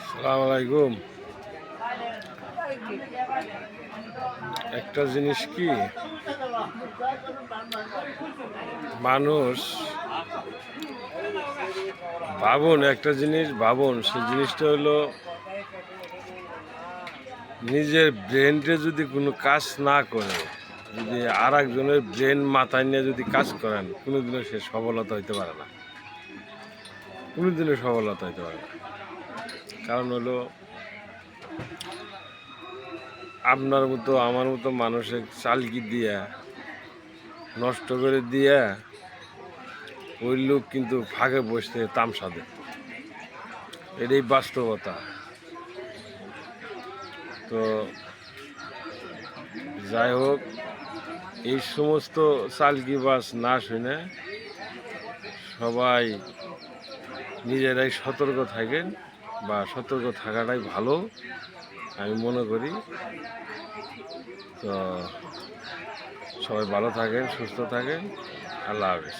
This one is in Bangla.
সালাম আলাইকুম। একটা জিনিস কি, মানুষ ভাবুন, একটা জিনিস ভাবুন, সেই জিনিসটা হলো নিজের ব্রেনকে যদি কোনো কাজ না করে, যদি আর একজনের ব্রেন মাথায় নিয়ে যদি কাজ করেন, কোনোদিনও সে সফলতা হইতে পারে না, কোনোদিনও সফলতা হইতে পারে না। কারণ হলো আপনার মতো আমার মতো মানুষের চালকি দিয়া নষ্ট করে দিয়া ওই লোক কিন্তু ফাঁকে বসতে তামসা দিত। এটাই বাস্তবতা। তো যাই হোক, এই সমস্ত চালকিবাজ না শুনে সবাই নিজেরাই সতর্ক থাকেন, বা সতর্ক থাকাটাই ভালো আমি মনে করি। তো সবাই ভালো থাকেন, সুস্থ থাকেন। আল্লাহ হাফেজ।